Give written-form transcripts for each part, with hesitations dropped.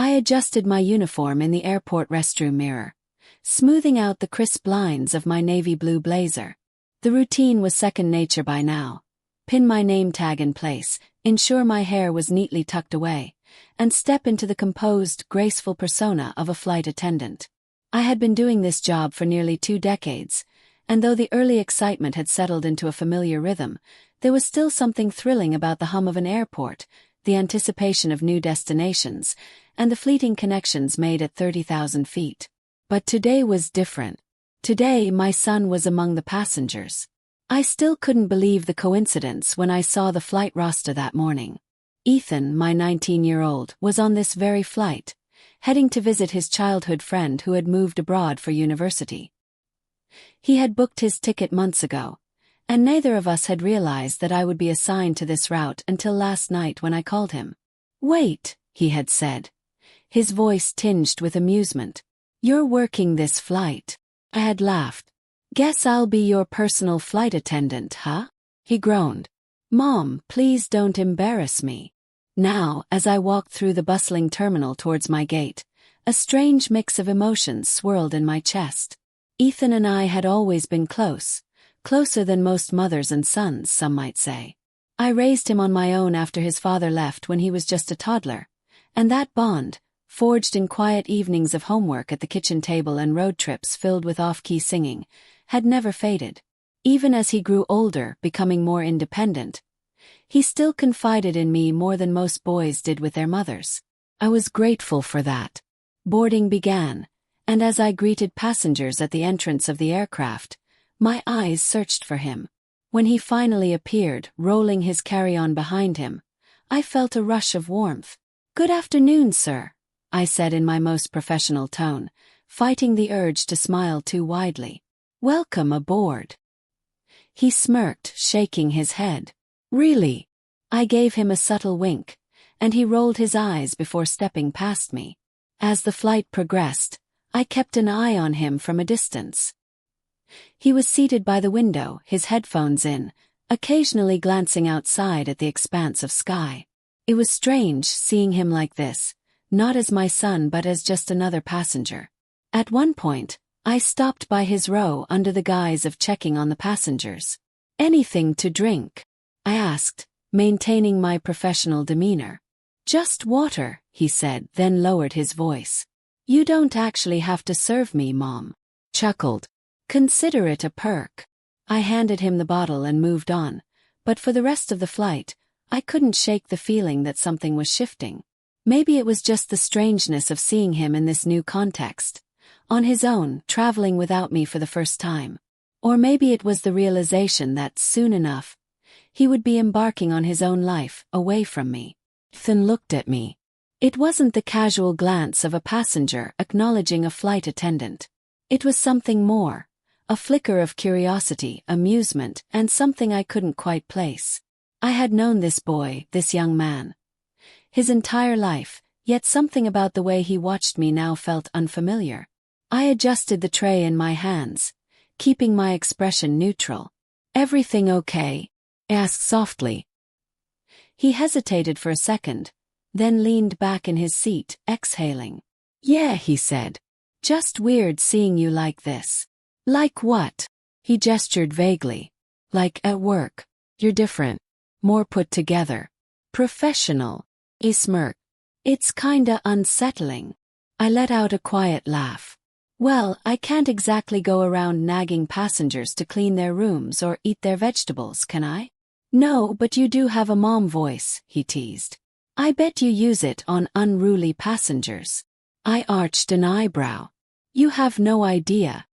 I adjusted my uniform in the airport restroom mirror, smoothing out the crisp lines of my navy blue blazer. The routine was second nature by now. Pin my name tag in place, ensure my hair was neatly tucked away, and step into the composed, graceful persona of a flight attendant. I had been doing this job for nearly 2 decades, and though the early excitement had settled into a familiar rhythm, there was still something thrilling about the hum of an airport, the anticipation of new destinations, and the fleeting connections made at 30,000 feet. But today was different. Today my son was among the passengers. I still couldn't believe the coincidence when I saw the flight roster that morning. Ethan, my 19-year-old, was on this very flight, heading to visit his childhood friend who had moved abroad for university. He had booked his ticket months ago, and neither of us had realized that I would be assigned to this route until last night when I called him. "Wait," he had said, his voice tinged with amusement. "You're working this flight." I had laughed. "Guess I'll be your personal flight attendant, huh?" He groaned. "Mom, please don't embarrass me." Now, as I walked through the bustling terminal towards my gate, a strange mix of emotions swirled in my chest. Ethan and I had always been close, closer than most mothers and sons, some might say. I raised him on my own after his father left when he was just a toddler, and that bond, forged in quiet evenings of homework at the kitchen table and road trips filled with off-key singing, had never faded. Even as he grew older, becoming more independent, he still confided in me more than most boys did with their mothers. I was grateful for that. Boarding began, and as I greeted passengers at the entrance of the aircraft, my eyes searched for him. When he finally appeared, rolling his carry-on behind him, I felt a rush of warmth. "Good afternoon, sir," I said in my most professional tone, fighting the urge to smile too widely. "Welcome aboard." He smirked, shaking his head. "Really?" I gave him a subtle wink, and he rolled his eyes before stepping past me. As the flight progressed, I kept an eye on him from a distance. He was seated by the window, his headphones in, occasionally glancing outside at the expanse of sky. It was strange seeing him like this, not as my son but as just another passenger. At one point, I stopped by his row under the guise of checking on the passengers. "Anything to drink?" I asked, maintaining my professional demeanor. "Just water," he said, then lowered his voice. "You don't actually have to serve me, Mom." Chuckled. "Consider it a perk." I handed him the bottle and moved on, but for the rest of the flight, I couldn't shake the feeling that something was shifting. Maybe it was just the strangeness of seeing him in this new context, on his own, traveling without me for the first time. Or maybe it was the realization that, soon enough, he would be embarking on his own life, away from me. Ethan looked at me. It wasn't the casual glance of a passenger acknowledging a flight attendant. It was something more, a flicker of curiosity, amusement, and something I couldn't quite place. I had known this boy, this young man, his entire life, yet something about the way he watched me now felt unfamiliar. I adjusted the tray in my hands, keeping my expression neutral. "Everything okay?" I asked softly. He hesitated for a second, then leaned back in his seat, exhaling. "Yeah," he said. "Just weird seeing you like this." "Like what?" He gestured vaguely. "Like at work. You're different. More put together. Professional." He smirked. "It's kinda unsettling." I let out a quiet laugh. "Well, I can't exactly go around nagging passengers to clean their rooms or eat their vegetables, can I?" "No, but you do have a mom voice," he teased. "I bet you use it on unruly passengers." I arched an eyebrow. "You have no idea."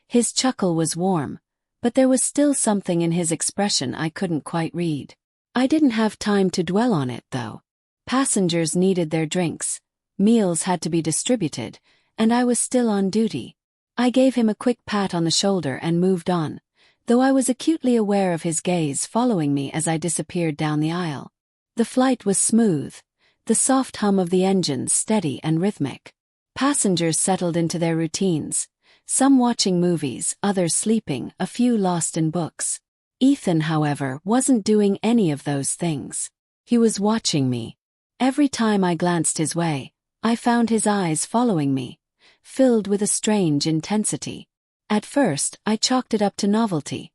His chuckle was warm, but there was still something in his expression I couldn't quite read. I didn't have time to dwell on it, though. Passengers needed their drinks, meals had to be distributed, and I was still on duty. I gave him a quick pat on the shoulder and moved on, though I was acutely aware of his gaze following me as I disappeared down the aisle. The flight was smooth, the soft hum of the engines steady and rhythmic. Passengers settled into their routines, some watching movies, others sleeping, a few lost in books. Ethan, however, wasn't doing any of those things. He was watching me. Every time I glanced his way, I found his eyes following me, filled with a strange intensity. At first, I chalked it up to novelty.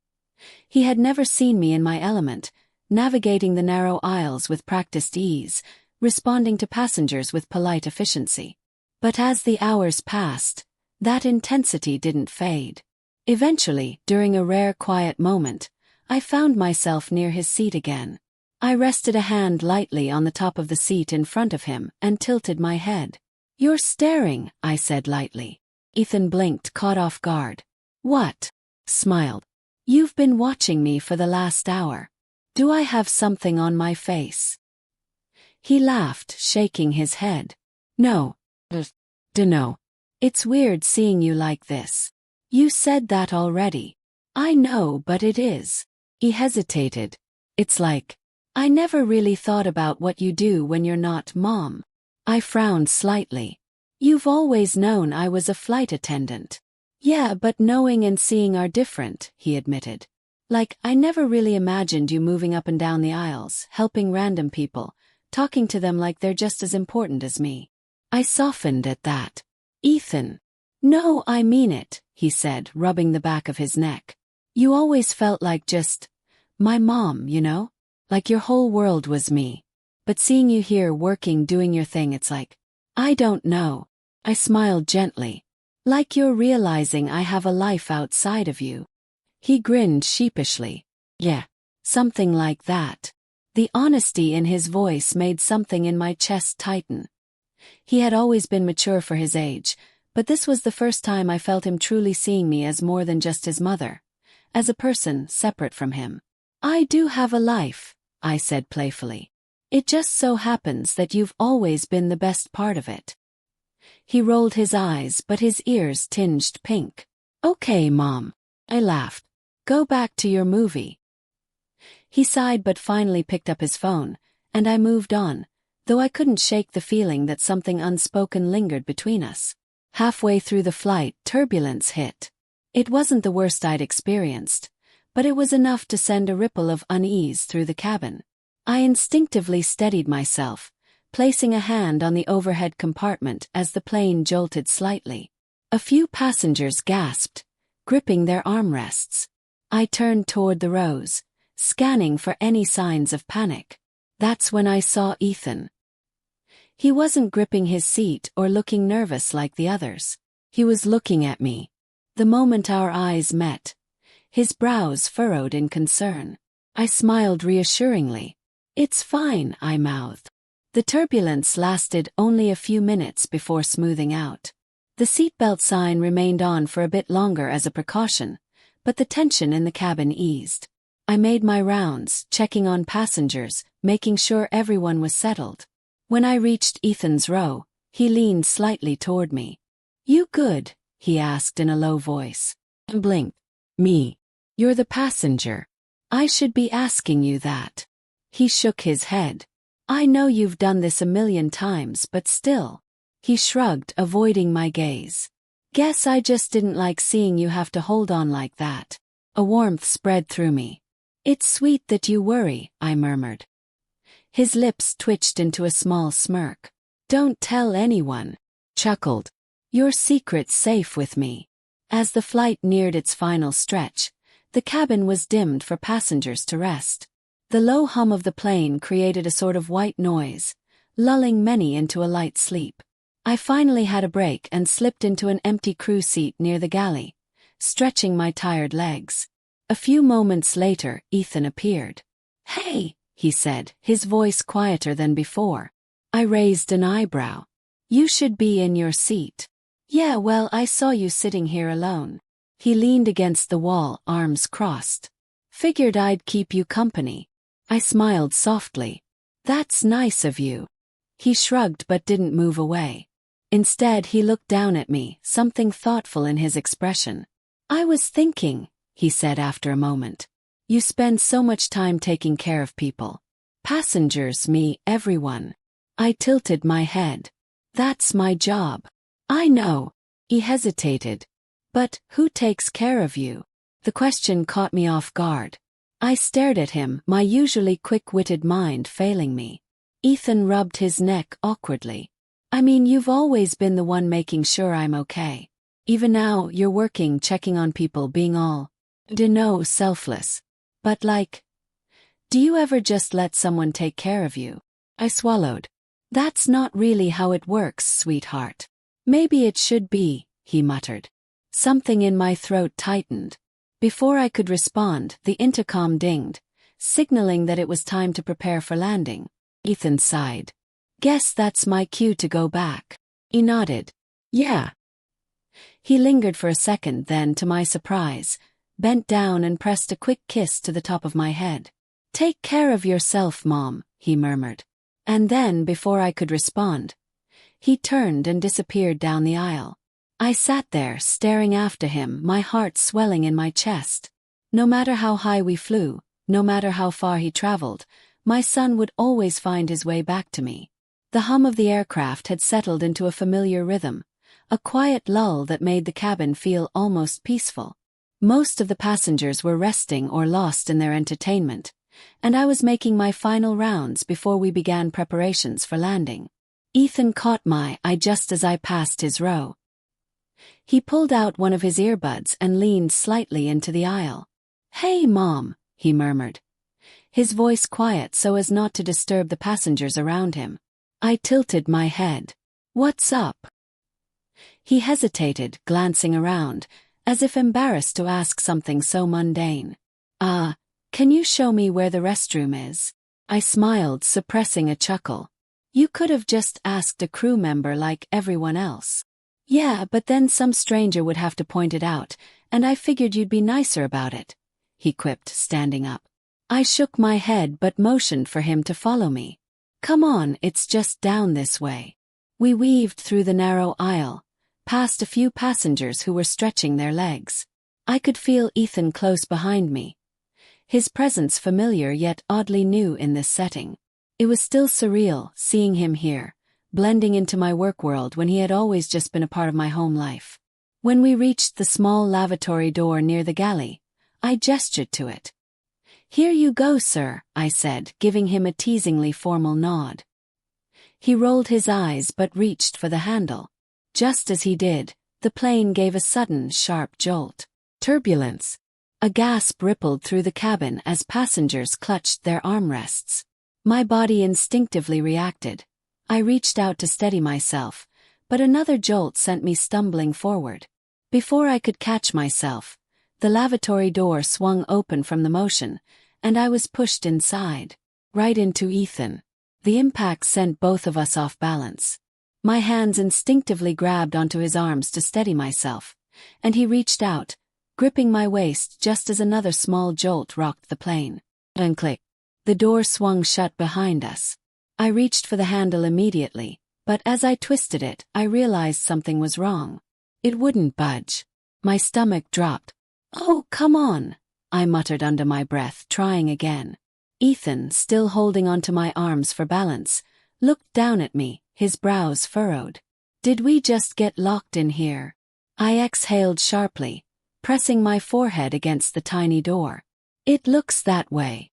He had never seen me in my element, navigating the narrow aisles with practiced ease, responding to passengers with polite efficiency. But as the hours passed, that intensity didn't fade. Eventually, during a rare quiet moment, I found myself near his seat again. I rested a hand lightly on the top of the seat in front of him and tilted my head. "You're staring," I said lightly. Ethan blinked, caught off guard. "What?" Smiled. "You've been watching me for the last hour. Do I have something on my face?" He laughed, shaking his head. "No. Dunno. It's weird seeing you like this." "You said that already." "I know, but it is." He hesitated. "It's like, I never really thought about what you do when you're not Mom." I frowned slightly. "You've always known I was a flight attendant." "Yeah, but knowing and seeing are different," he admitted. "Like, I never really imagined you moving up and down the aisles, helping random people, talking to them like they're just as important as me." I softened at that. "Ethan." "No, I mean it," he said, rubbing the back of his neck. "You always felt like just my mom, you know? Like your whole world was me. But seeing you here working, doing your thing, it's like, I don't know." I smiled gently. "Like you're realizing I have a life outside of you." He grinned sheepishly. "Yeah, something like that." The honesty in his voice made something in my chest tighten. He had always been mature for his age, but this was the first time I felt him truly seeing me as more than just his mother, as a person separate from him. "I do have a life," I said playfully. "It just so happens that you've always been the best part of it." He rolled his eyes, but his ears tinged pink. "Okay, Mom." I laughed. "Go back to your movie." He sighed but finally picked up his phone, and I moved on, though I couldn't shake the feeling that something unspoken lingered between us. Halfway through the flight, turbulence hit. It wasn't the worst I'd experienced, but it was enough to send a ripple of unease through the cabin. I instinctively steadied myself, placing a hand on the overhead compartment as the plane jolted slightly. A few passengers gasped, gripping their armrests. I turned toward the rows, scanning for any signs of panic. That's when I saw Ethan. He wasn't gripping his seat or looking nervous like the others. He was looking at me. The moment our eyes met, his brows furrowed in concern. I smiled reassuringly. "It's fine," I mouthed. The turbulence lasted only a few minutes before smoothing out. The seatbelt sign remained on for a bit longer as a precaution, but the tension in the cabin eased. I made my rounds, checking on passengers, making sure everyone was settled. When I reached Ethan's row, he leaned slightly toward me. "You good?" he asked in a low voice. I blinked. "Me? You're the passenger. I should be asking you that." He shook his head. "I know you've done this a million times, but still." He shrugged, avoiding my gaze. "Guess I just didn't like seeing you have to hold on like that." A warmth spread through me. "It's sweet that you worry," I murmured. His lips twitched into a small smirk. "Don't tell anyone." Chuckled. "Your secret's safe with me." As the flight neared its final stretch, the cabin was dimmed for passengers to rest. The low hum of the plane created a sort of white noise, lulling many into a light sleep. I finally had a break and slipped into an empty crew seat near the galley, stretching my tired legs. A few moments later, Ethan appeared. "Hey," he said, his voice quieter than before. I raised an eyebrow. "You should be in your seat." "Yeah, well, I saw you sitting here alone." He leaned against the wall, arms crossed. "Figured I'd keep you company." I smiled softly. "That's nice of you." He shrugged but didn't move away. Instead, he looked down at me, something thoughtful in his expression. "I was thinking," he said after a moment. "You spend so much time taking care of people. Passengers, me, everyone." I tilted my head. "That's my job." "I know." He hesitated. "But who takes care of you?" The question caught me off guard. I stared at him, my usually quick-witted mind failing me. Ethan rubbed his neck awkwardly. I mean, you've always been the one making sure I'm okay. Even now, you're working, checking on people, being all, selfless. But like, do you ever just let someone take care of you? I swallowed. That's not really how it works, sweetheart. Maybe it should be, he muttered. Something in my throat tightened. Before I could respond, the intercom dinged, signaling that it was time to prepare for landing. Ethan sighed. Guess that's my cue to go back. He nodded. Yeah. He lingered for a second, then, to my surprise, bent down and pressed a quick kiss to the top of my head. Take care of yourself, Mom, he murmured. And then, before I could respond, he turned and disappeared down the aisle. I sat there, staring after him, my heart swelling in my chest. No matter how high we flew, no matter how far he traveled, my son would always find his way back to me. The hum of the aircraft had settled into a familiar rhythm, a quiet lull that made the cabin feel almost peaceful. Most of the passengers were resting or lost in their entertainment, and I was making my final rounds before we began preparations for landing. Ethan caught my eye just as I passed his row. He pulled out one of his earbuds and leaned slightly into the aisle. Hey, Mom, he murmured, his voice quiet so as not to disturb the passengers around him. I tilted my head. What's up? He hesitated, glancing around, as if embarrassed to ask something so mundane. Can you show me where the restroom is? I smiled, suppressing a chuckle. You could have just asked a crew member like everyone else. Yeah, but then some stranger would have to point it out, and I figured you'd be nicer about it, he quipped, standing up. I shook my head but motioned for him to follow me. Come on, it's just down this way. We weaved through the narrow aisle, past a few passengers who were stretching their legs. I could feel Ethan close behind me, his presence familiar yet oddly new in this setting. It was still surreal, seeing him here, blending into my work world when he had always just been a part of my home life. When we reached the small lavatory door near the galley, I gestured to it. Here you go, sir, I said, giving him a teasingly formal nod. He rolled his eyes but reached for the handle. Just as he did, the plane gave a sudden, sharp jolt. Turbulence. A gasp rippled through the cabin as passengers clutched their armrests. My body instinctively reacted. I reached out to steady myself, but another jolt sent me stumbling forward. Before I could catch myself, the lavatory door swung open from the motion, and I was pushed inside, right into Ethan. The impact sent both of us off balance. My hands instinctively grabbed onto his arms to steady myself, and he reached out, gripping my waist just as another small jolt rocked the plane. And click. The door swung shut behind us. I reached for the handle immediately, but as I twisted it, I realized something was wrong. It wouldn't budge. My stomach dropped. Oh, come on, I muttered under my breath, trying again. Ethan, still holding onto my arms for balance, looked down at me, his brows furrowed. Did we just get locked in here? I exhaled sharply, pressing my forehead against the tiny door. It looks that way.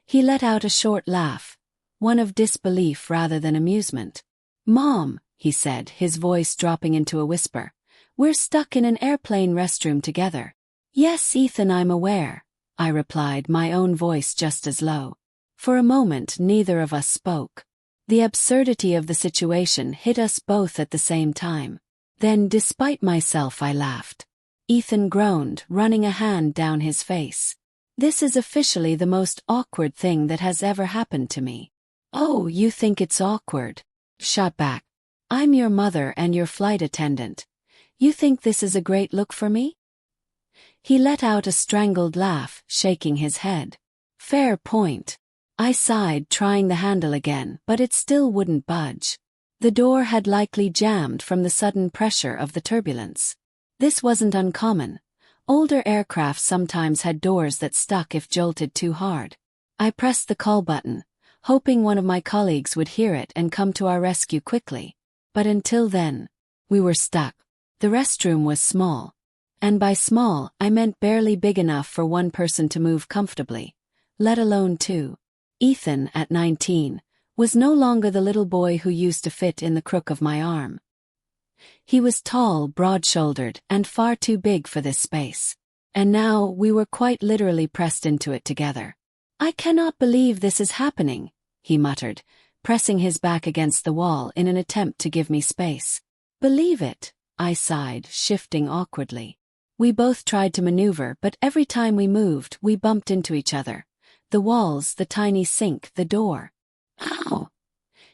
He let out a short laugh, one of disbelief rather than amusement. Mom, he said, his voice dropping into a whisper, we're stuck in an airplane restroom together. Yes, Ethan, I'm aware, I replied, my own voice just as low. For a moment, neither of us spoke. The absurdity of the situation hit us both at the same time. Then, despite myself, I laughed. Ethan groaned, running a hand down his face. This is officially the most awkward thing that has ever happened to me. Oh, you think it's awkward? Shot back. I'm your mother and your flight attendant. You think this is a great look for me? He let out a strangled laugh, shaking his head. Fair point. I sighed, trying the handle again, but it still wouldn't budge. The door had likely jammed from the sudden pressure of the turbulence. This wasn't uncommon. Older aircraft sometimes had doors that stuck if jolted too hard. I pressed the call button, hoping one of my colleagues would hear it and come to our rescue quickly. But until then, we were stuck. The restroom was small. And by small, I meant barely big enough for one person to move comfortably, let alone two. Ethan, at 19, was no longer the little boy who used to fit in the crook of my arm. He was tall, broad-shouldered, and far too big for this space. And now we were quite literally pressed into it together. "I cannot believe this is happening," he muttered, pressing his back against the wall in an attempt to give me space. "Believe it," I sighed, shifting awkwardly. We both tried to maneuver, but every time we moved, we bumped into each other. The walls, the tiny sink, the door. "Ow!"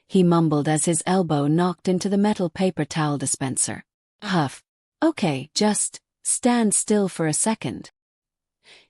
he mumbled as his elbow knocked into the metal paper towel dispenser. Huff. "Okay, just stand still for a second."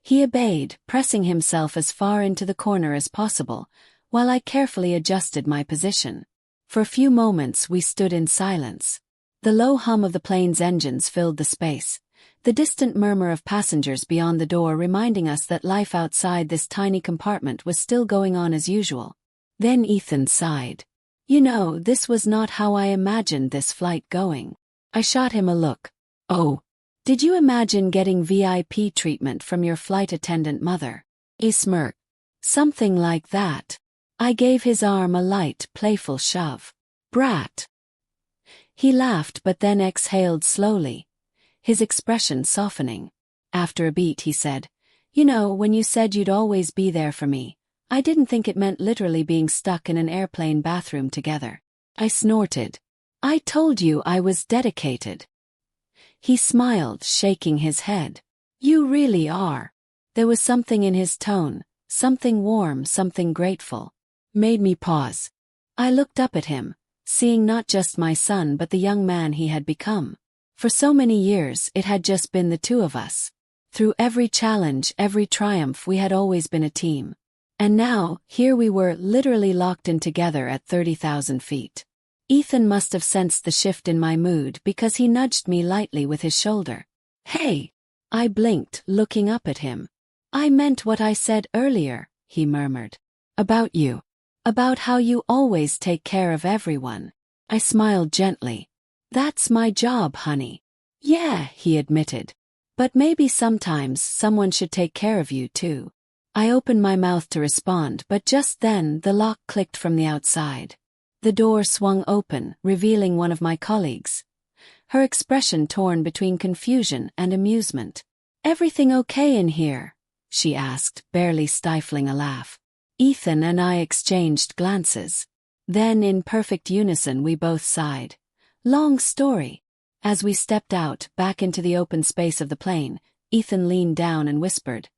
He obeyed, pressing himself as far into the corner as possible, while I carefully adjusted my position. For a few moments we stood in silence. The low hum of the plane's engines filled the space, the distant murmur of passengers beyond the door reminding us that life outside this tiny compartment was still going on as usual. Then Ethan sighed. "You know, this was not how I imagined this flight going." I shot him a look. "Oh, did you imagine getting VIP treatment from your flight attendant mother?" He smirked. "Something like that." I gave his arm a light, playful shove. "Brat." He laughed but then exhaled slowly, his expression softening. After a beat he said, "You know, when you said you'd always be there for me, I didn't think it meant literally being stuck in an airplane bathroom together." I snorted. "I told you I was dedicated." He smiled, shaking his head. "You really are." There was something in his tone, something warm, something grateful. Made me pause. I looked up at him, seeing not just my son but the young man he had become. For so many years it had just been the two of us. Through every challenge, every triumph, we had always been a team. And now, here we were, literally locked in together at 30,000 feet. Ethan must have sensed the shift in my mood because he nudged me lightly with his shoulder. "Hey!" I blinked, looking up at him. "I meant what I said earlier," he murmured. "About you. About how you always take care of everyone." I smiled gently. "That's my job, honey." "Yeah," he admitted. "But maybe sometimes someone should take care of you too." I opened my mouth to respond, but just then the lock clicked from the outside. The door swung open, revealing one of my colleagues. Her expression torn between confusion and amusement. "Everything okay in here?" she asked, barely stifling a laugh. Ethan and I exchanged glances. Then in perfect unison we both sighed. Long story. As we stepped out, back into the open space of the plane, Ethan leaned down and whispered,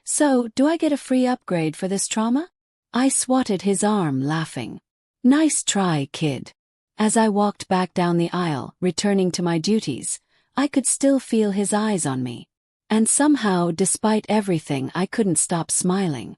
"So, do I get a free upgrade for this trauma?" I swatted his arm, laughing. "Nice try, kid." As I walked back down the aisle, returning to my duties, I could still feel his eyes on me. And somehow, despite everything, I couldn't stop smiling.